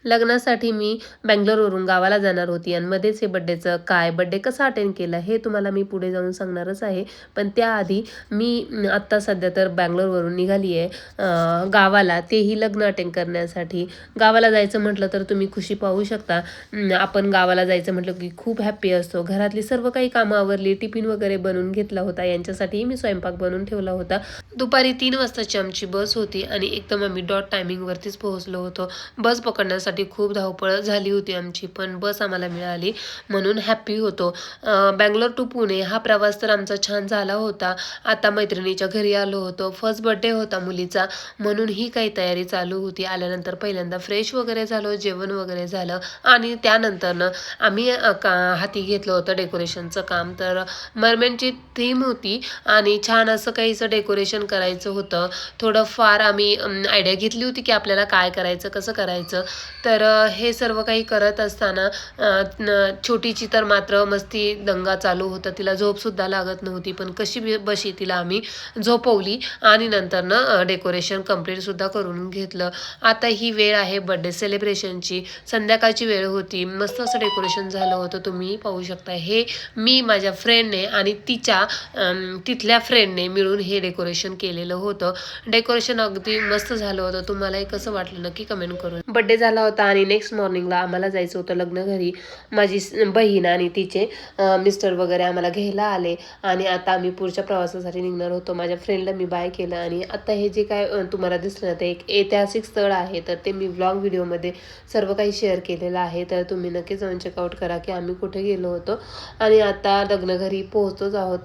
लग्नासाठी मी बंगलोरवरून गावाला जाणार होती आणि मध्येच हे बड्डे कसा अटेंड केला हे तुम्हाला मी पुढे जाऊन सांगणारच आहे. पण त्याआधी मी आत्ता सध्या तर बंगलोरवरून निघाली आहे गावाला, तेही लग्न अटेंड करण्यासाठी. गावाला जायचं म्हटलं तर तुम्ही खुशी पाहू शकता. आपण गावाला जायचं म्हटलं की खूप हॅप्पी असतो. घरातली सर्व काही कामं आवरली, टिफिन वगैरे बनवून घेतला होता. यांच्यासाठीही मी स्वयंपाक बनवून ठेवला होता. दुपारी 3 वाजताची आमची बस होती आणि एकदम आम्ही टायमिंगवरतीच पोहोचलो होतो. बस पकडण्यासाठी खूप धावपळ झाली होती आमची, पण बस आम्हाला मिळाली म्हणून हॅप्पी होतो. बंगलोर टू पुणे हा प्रवास तर आमचा छान झाला होता. आता मैत्रिणीच्या घरी आलो होतो. फर्स्ट बर्थडे होता मुलीचा, म्हणून ही काही तयारी चालू होती. आल्यानंतर पहिल्यांदा फ्रेश वगैरे झालो, जेवण वगैरे झालं आणि त्यानंतरनं आम्ही हाती घेतलं होतं डेकोरेशनचं काम. तर मरमेंटची थीम होती आणि छान असं काहीसं डेकोरेशन करायचं होतं. थोडंफार आम्ही आयडिया घेतली होती की आपल्याला काय करायचं, कसं करायचं. तर हे सर्व काही करत असताना छोटीची तर मात्र मस्ती दंगा चालू होता. तिला झोपसुद्धा लागत नव्हती, पण कशी बशी तिला आम्ही झोपवली आणि नंतरनं डेकोरेशन कंप्लीटसुद्धा करून घेतलं. आता ही वेळ आहे बड्डे सेलिब्रेशनची. संध्याकाळची वेळ होती. मस्त असं डेकोरेशन झालं होतं, तुम्ही पाहू शकता. हे मी माझ्या फ्रेंडने आणि तिथल्या फ्रेंडने मिळून हे डेकोरेशन केलेलं होतं. डेकोरेशन अगदी मस्त झालं होतं. तुम्हालाही कसं वाटलं नक्की कमेंट करून. बड्डे झाला होता आणि नेक्स्ट मॉर्निंगला आम्हाला जायचं होतं लग्न घरी. माझी बहीण आणि तिचे मिस्टर वगैरे आम्हाला घ्यायला आले आणि आता आम्ही पुढच्या प्रवासासाठी निघणार होतो. माझ्या फ्रेंडला मी बाय केलं आणि आता हे जे काय तुम्हाला दिसलं ना, ते एक ऐतिहासिक स्थळ आहे. तर ते मी व्लॉग व्हिडिओमध्ये सर्व काही शेअर केलेलं आहे. तर तुम्ही नक्की जाऊन चेकआउट करा की आम्ही कुठे गेलो होतो आणि आता लग्न घरी पोहोचतोच आहोत.